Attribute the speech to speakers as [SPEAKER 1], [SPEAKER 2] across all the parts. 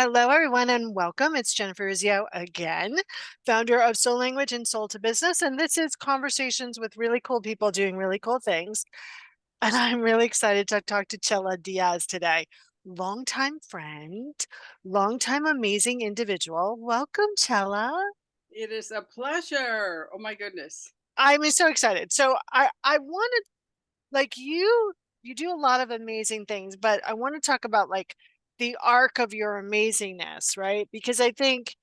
[SPEAKER 1] Hello, everyone, and welcome. It's Jennifer Uzzio again, founder of Soul Language and Soul to Business. And this is conversations with really cool people doing really cool things. And I'm really excited to talk to Chella Diaz today. Longtime friend, longtime amazing individual. Welcome, Chella.
[SPEAKER 2] It is a pleasure. Oh my goodness.
[SPEAKER 1] I'm so excited. So I wanted like you do a lot of amazing things, but I want to talk about like the arc of your amazingness, right? Because I think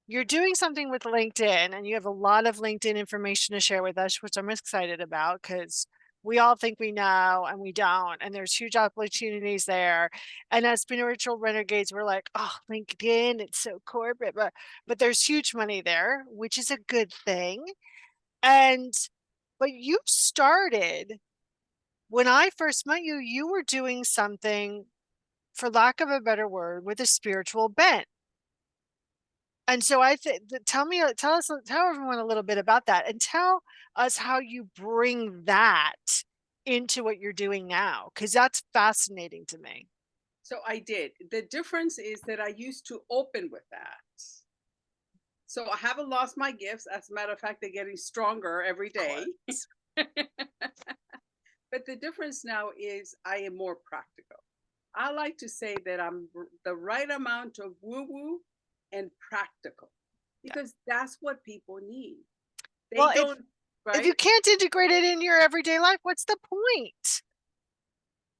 [SPEAKER 1] you're doing something with LinkedIn and you have a lot of LinkedIn information to share with us, which I'm excited about because we all think we know and we don't. And there's huge opportunities there. And as spiritual renegades, we're like, oh, LinkedIn, it's so corporate, but there's huge money there, which is a good thing. And but you started when I first met you, you were doing something, for lack of a better word, with a spiritual bent. And so I think tell everyone a little bit about that and tell us how you bring that into what you're doing now, because that's fascinating to me.
[SPEAKER 2] So I did. The difference is that I used to open with that. So I haven't lost my gifts. As a matter of fact, they're getting stronger every
[SPEAKER 1] Of
[SPEAKER 2] day.
[SPEAKER 1] course.
[SPEAKER 2] But the difference now is I am more practical. I like to say that the right amount of woo woo and practical
[SPEAKER 1] Yeah.
[SPEAKER 2] because that's what people need. They
[SPEAKER 1] Well,
[SPEAKER 2] don't,
[SPEAKER 1] if you
[SPEAKER 2] right?
[SPEAKER 1] can't integrate it in your everyday life, what's the point?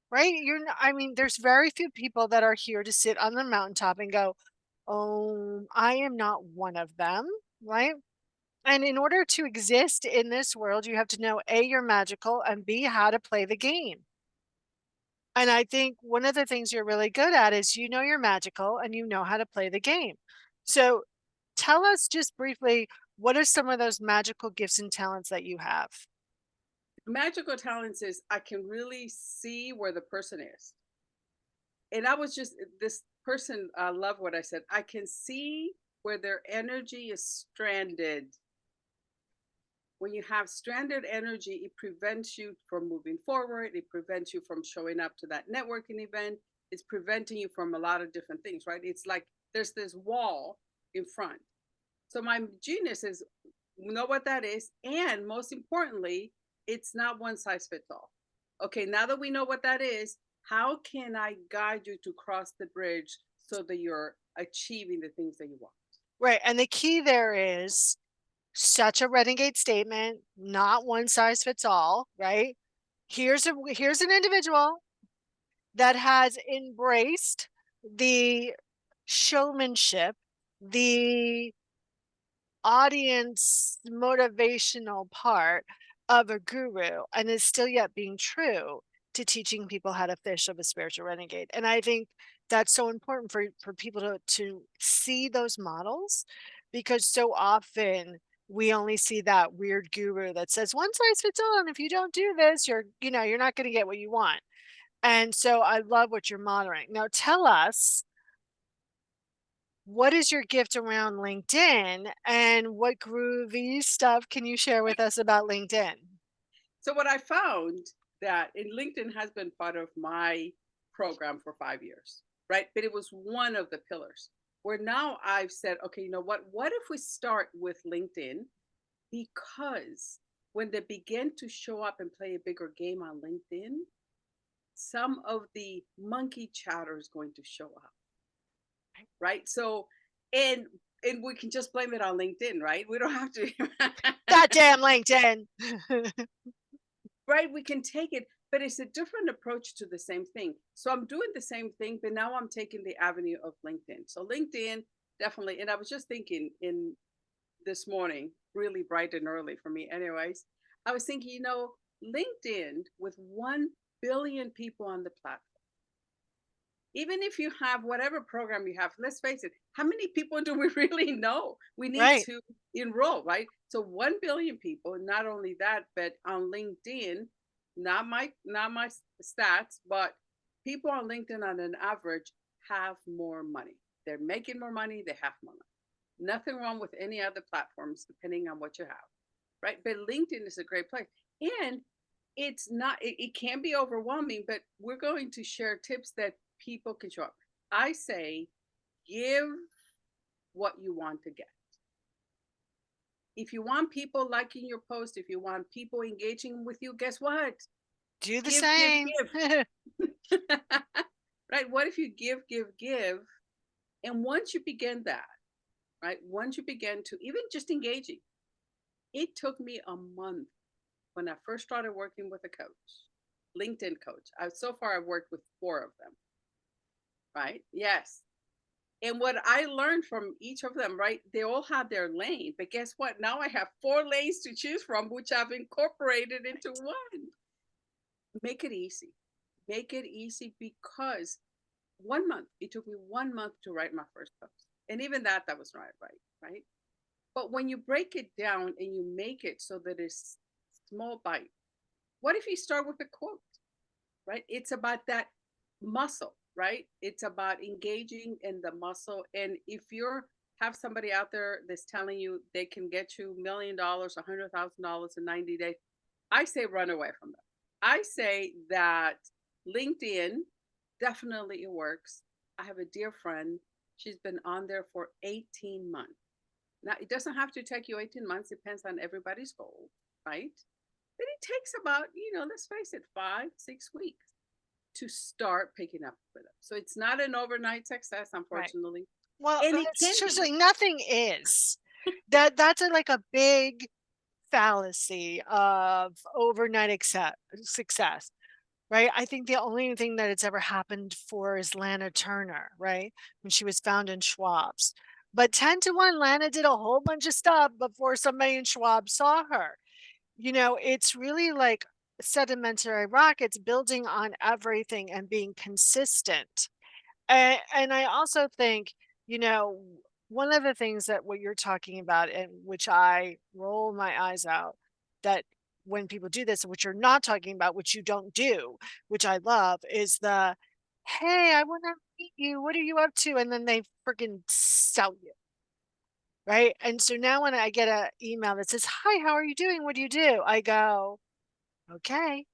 [SPEAKER 1] Right? I mean, there's very few people that are here to sit on the mountaintop and go, "Oh, I am not one of them," right? And in order to exist in this world, you have to know A, you're magical, and B, how to play the game. And I think one of the things you're really good at is you know you're magical and you know how to play the game. So tell us just briefly, what are some of those magical gifts and talents that you have?
[SPEAKER 2] Magical talents is I can really see where the person is. And I was just this person loved what I said. I can see where their energy is stranded. When you have stranded energy, it prevents you from moving forward. It prevents you from showing up to that networking event. It's preventing you from a lot of different things, right? It's like there's this wall in front. So my genius is know what that is. And most importantly, it's not one size fits all. Okay, now that we know what that is, how can I guide you to cross the bridge so that you're achieving the things that you want?
[SPEAKER 1] Right. And the key there is such a renegade statement, not one size fits all, right? Here's an individual that has embraced the showmanship, the audience motivational part of a guru, and is still yet being true to teaching people how to fish of a spiritual renegade. And I think that's so important for people to see those models, because so often we only see that weird guru that says one size fits all, and if you don't do this, you're not going to get what you want. And so I love what you're modeling. Now tell us, what is your gift around LinkedIn and what groovy stuff can you share with us about LinkedIn?
[SPEAKER 2] So what I found that in LinkedIn has been part of my program for 5 years, right? But it was one of the pillars where now I've said, okay, you know what? What if we start with LinkedIn? Because when they begin to show up and play a bigger game on LinkedIn, some of the monkey chatter is going to show up, right? So, and and we can just blame it on LinkedIn, right? We don't have to,
[SPEAKER 1] Goddamn LinkedIn.
[SPEAKER 2] right? We can take it, but it's a different approach to the same thing. So I'm doing the same thing, but now I'm taking the avenue of LinkedIn. So LinkedIn definitely, and I was just thinking in this morning, really bright and early for me, anyways. I was thinking, LinkedIn with 1 billion people on the platform, even if you have whatever program you have, let's face it, how many people do we really know we need
[SPEAKER 1] Right.
[SPEAKER 2] to enroll, right? So 1 billion people, not only that, but on LinkedIn, not my stats, but people on LinkedIn on an average have more money. They're making more money, they have more money. Nothing wrong with any other platforms, depending on what you have, right? But LinkedIn is a great place. And it's not, it can be overwhelming, but we're going to share tips that people can show up. I say give what you want to get. If you want people liking your post, if you want people engaging with you, guess what?
[SPEAKER 1] Do the
[SPEAKER 2] Give, give,
[SPEAKER 1] same.
[SPEAKER 2] give. Right? What if you give, give, give? And once you begin that, right? Once you begin to even just engaging, it took me a month when I first started working with a coach, LinkedIn coach. So far, I've worked with 4 of them, right? Yes. And what I learned from each of them, right? They all had their lane, but guess what? Now I have 4 lanes to choose from, which I've incorporated into one. Make it easy. Make it easy because 1 month, it took me 1 month to write my first post. And even that was not right? But when you break it down and you make it so that it's small bite, what if you start with a quote, right? It's about that muscle, right? It's about engaging in the muscle. And if you're have somebody out there that's telling you they can get you $1,000,000, $100,000 in 90 days, I say run away from them. I say that LinkedIn definitely it works. I have a dear friend. She's been on there for 18 months. Now, it doesn't have to take you 18 months, depends on everybody's goal, right? But it takes about, let's face it, 5, 6 weeks to start picking up with them. So it's not an overnight success,
[SPEAKER 1] Right.
[SPEAKER 2] unfortunately.
[SPEAKER 1] Well,
[SPEAKER 2] And it can
[SPEAKER 1] it's just
[SPEAKER 2] be.
[SPEAKER 1] like nothing is. That's like a big fallacy of overnight success, right? I think the only thing that it's ever happened for is Lana Turner, right? When she was found in Schwab's. But 10 to 1, Lana did a whole bunch of stuff before somebody in Schwab saw her. It's really like sedimentary rock. It's building on everything and being consistent. And I also think, you know, one of the things that what you're talking about, and which I roll my eyes out, that when people do this, which you're not talking about, which you don't do, which I love, is the, hey, I want to meet you. What are you up to? And then they freaking sell you. Right. And so now when I get an email that says, hi, how are you doing? What do you do? I go, okay,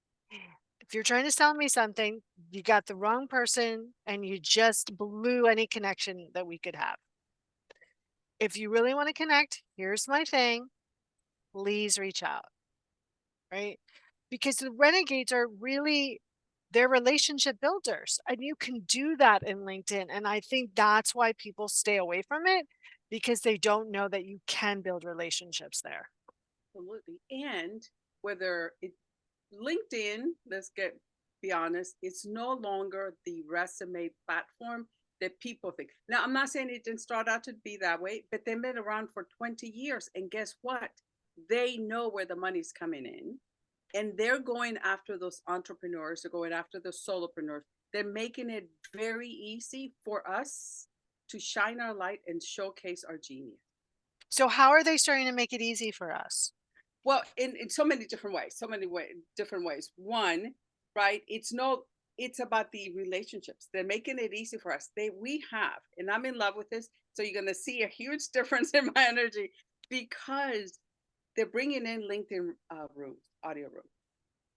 [SPEAKER 1] if you're trying to sell me something, you got the wrong person and you just blew any connection that we could have. If you really want to connect, here's my thing. Please reach out, right? Because the renegades are really they're relationship builders and you can do that in LinkedIn. And I think that's why people stay away from it because they don't know that you can build relationships there.
[SPEAKER 2] Absolutely. And whether it LinkedIn, let's get be honest, it's no longer the resume platform that people think. Now, I'm not saying it didn't start out to be that way, but they've been around for 20 years. And guess what? They know where the money's coming in. And they're going after those entrepreneurs, they're going after the solopreneurs. They're making it very easy for us to shine our light and showcase our genius.
[SPEAKER 1] So how are they starting to make it easy for us?
[SPEAKER 2] Well, in so many different ways, different ways. One, right? It's about the relationships. They're making it easy for us. We have, and I'm in love with this. So you're going to see a huge difference in my energy because they're bringing in LinkedIn rooms, audio rooms.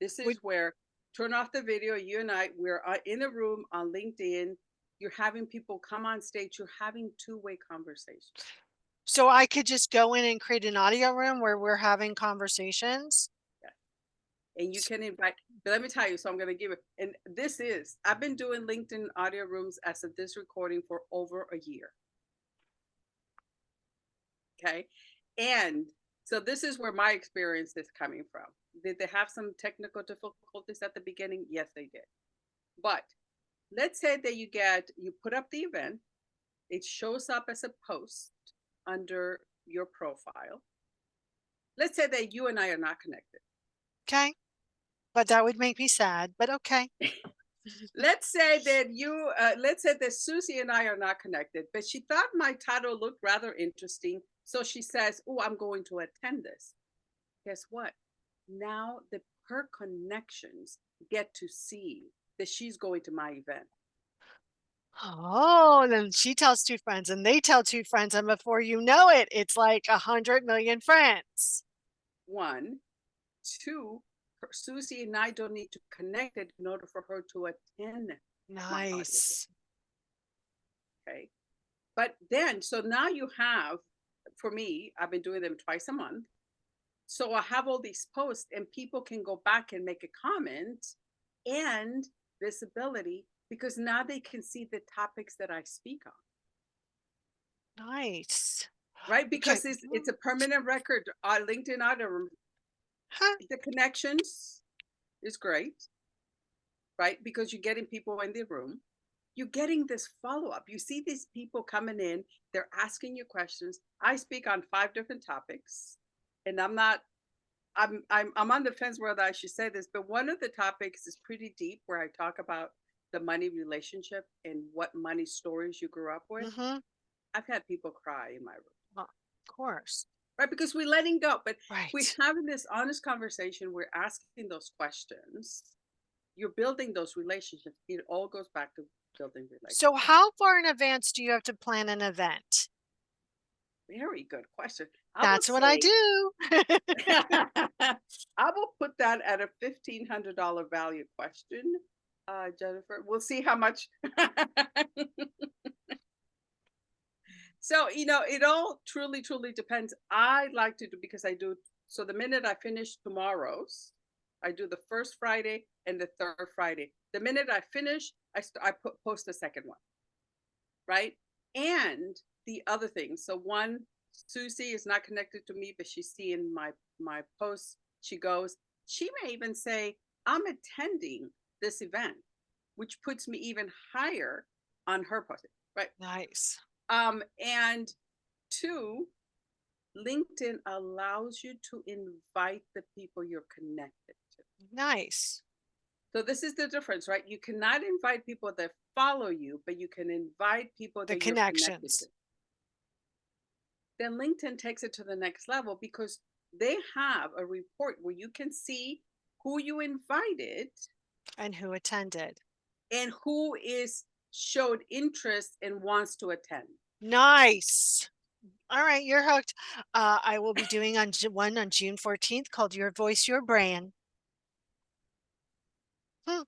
[SPEAKER 2] This
[SPEAKER 1] Would
[SPEAKER 2] is where turn off the video. You and we're in a room on LinkedIn. You're having people come on stage. You're having two-way conversations.
[SPEAKER 1] So I could just go in and create an audio room where we're having conversations.
[SPEAKER 2] And you can invite, but let me tell you, so I'm going to give it, and I've been doing LinkedIn audio rooms as of this recording for over a year. Okay. And so this is where my experience is coming from. Did they have some technical difficulties at the beginning? Yes, they did. But let's say that you put up the event, it shows up as a post under your profile. Let's say that you and I are not connected.
[SPEAKER 1] Okay. But that would make me sad, but okay.
[SPEAKER 2] Let's say that Susie and I are not connected, but she thought my title looked rather interesting. So she says, oh, I'm going to attend this. Guess what? Now her connections get to see that she's going to my event.
[SPEAKER 1] Oh, then she tells 2 friends and they tell 2 friends, and before you know it, it's like 100 million friends.
[SPEAKER 2] One, two, Susie and I don't need to connect it in order for her to attend my audience.
[SPEAKER 1] Nice.
[SPEAKER 2] Okay. But then, so now you have, for me, I've been doing them twice a month. So I have all these posts, and people can go back and make a comment and visibility because now they can see the topics that I speak on.
[SPEAKER 1] Nice.
[SPEAKER 2] Right?
[SPEAKER 1] Okay.
[SPEAKER 2] Because it's a permanent record. LinkedIn item,
[SPEAKER 1] Huh.
[SPEAKER 2] the connections is great, right? Because you're getting people in the room. You're getting this follow-up. You see these people coming in, they're asking you questions. I speak on 5 different topics, and I'm not I'm on the fence whether I should say this, but one of the topics is pretty deep where I talk about the money relationship and what money stories you grew up with.
[SPEAKER 1] Mm-hmm.
[SPEAKER 2] I've had people cry in my room,
[SPEAKER 1] Well, of course.
[SPEAKER 2] right? Because we're letting go, but we're
[SPEAKER 1] Right.
[SPEAKER 2] having this honest conversation. We're asking those questions. You're building those relationships. It all goes back to building
[SPEAKER 1] So
[SPEAKER 2] relationships.
[SPEAKER 1] how far in advance do you have to plan an event?
[SPEAKER 2] Very good question. I will
[SPEAKER 1] That's what I
[SPEAKER 2] say,
[SPEAKER 1] do.
[SPEAKER 2] I will put that at a $1,500 value question, Jennifer. We'll see how much. So, it all truly, truly depends. I like to do because I do. So the minute I finish tomorrow's, I do the first Friday and the third Friday. The minute I finish, post the second one, right? And the other thing. So one, Susie is not connected to me, but she's seeing my posts. She goes. She may even say, "I'm attending this event," which puts me even higher on her post, right?
[SPEAKER 1] Nice.
[SPEAKER 2] And two, LinkedIn allows you to invite the people you're connected to.
[SPEAKER 1] Nice.
[SPEAKER 2] So this is the difference, right? You cannot invite people that follow you, but you can invite people
[SPEAKER 1] The
[SPEAKER 2] that you're connected to.
[SPEAKER 1] connections.
[SPEAKER 2] Then LinkedIn takes it to the next level because they have a report where you can see who you invited
[SPEAKER 1] And who attended.
[SPEAKER 2] and who is showed interest and wants to attend.
[SPEAKER 1] Nice. All right, you're hooked. I will be doing one on June 14th called Your Voice, Your Brand. Hmm.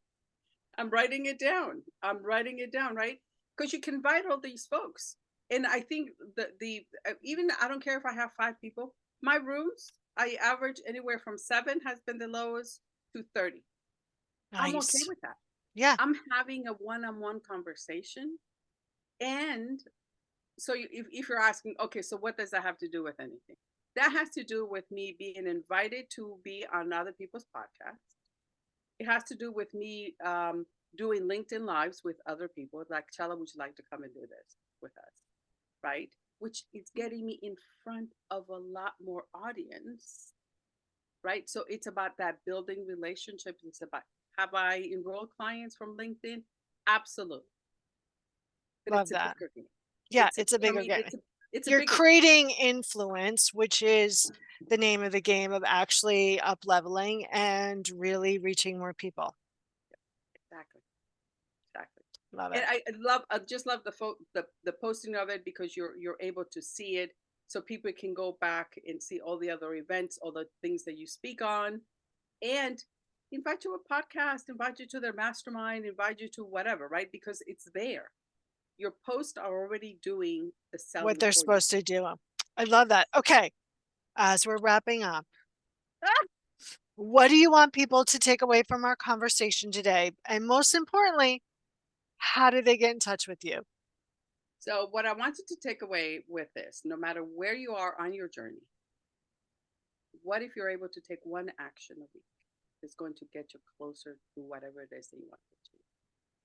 [SPEAKER 2] I'm writing it down. I'm writing it down, right? Because you can invite all these folks. And I think the even I don't care if I have 5 people. My rooms, I average anywhere from 7 has been the lowest to 30. I'm okay
[SPEAKER 1] Nice.
[SPEAKER 2] with that.
[SPEAKER 1] Yeah.
[SPEAKER 2] I'm having a one-on-one conversation. And so if you're asking, okay, so what does that have to do with anything? That has to do with me being invited to be on other people's podcasts. It has to do with me doing LinkedIn lives with other people. Like, Chella, would you like to come and do this with us? Right? Which is getting me in front of a lot more audience. Right? So it's about that building relationships. It's about, have I enrolled clients from LinkedIn? Absolutely. But
[SPEAKER 1] Love
[SPEAKER 2] it's a
[SPEAKER 1] that.
[SPEAKER 2] bigger game.
[SPEAKER 1] Yeah, it's a
[SPEAKER 2] I
[SPEAKER 1] bigger
[SPEAKER 2] mean,
[SPEAKER 1] game.
[SPEAKER 2] it's a
[SPEAKER 1] You're
[SPEAKER 2] bigger game.
[SPEAKER 1] creating influence, which is the name of the game of actually up leveling and really reaching more people.
[SPEAKER 2] Exactly. Exactly.
[SPEAKER 1] Love
[SPEAKER 2] And
[SPEAKER 1] it.
[SPEAKER 2] I just love the posting of it because you're able to see it, so people can go back and see all the other events, all the things that you speak on, and invite you to a podcast, invite you to their mastermind, invite you to whatever, right? Because it's there. Your posts are already doing the
[SPEAKER 1] What
[SPEAKER 2] selling
[SPEAKER 1] they're
[SPEAKER 2] for you.
[SPEAKER 1] supposed to do. I love
[SPEAKER 2] Yes.
[SPEAKER 1] that. Okay. As we're wrapping up, what do you want people to take away from our conversation today? And most importantly, how do they get in touch with you?
[SPEAKER 2] So what I want you to take away with this, no matter where you are on your journey, what if you're able to take one action a week that's going to get you closer to whatever it is that you want to achieve?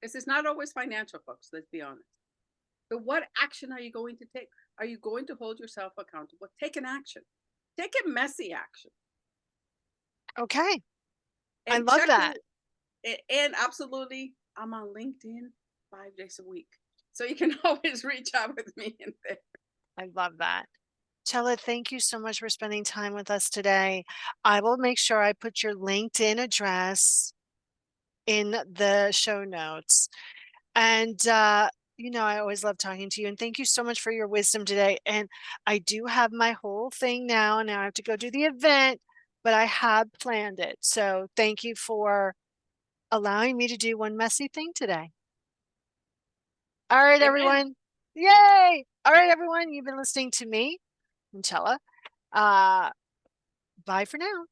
[SPEAKER 2] This is not always financial, folks. Let's be honest. But what action are you going to take? Are you going to hold yourself accountable? Take an action. Take a messy action
[SPEAKER 1] Okay. I
[SPEAKER 2] and
[SPEAKER 1] love
[SPEAKER 2] check
[SPEAKER 1] that.
[SPEAKER 2] who. And absolutely, I'm on LinkedIn 5 days a week, so you can always reach out with me in there.
[SPEAKER 1] I love that. Chella, thank you so much for spending time with us today. I will make sure I put your LinkedIn address in the show notes. And, I always love talking to you. And thank you so much for your wisdom today. And I do have my whole thing now. Now I have to go do the event, but I have planned it. So thank you for allowing me to do one messy thing today. All right,
[SPEAKER 2] Amen.
[SPEAKER 1] everyone. Yay! All right, everyone, you've been listening to me, Chella. Uh, bye for now.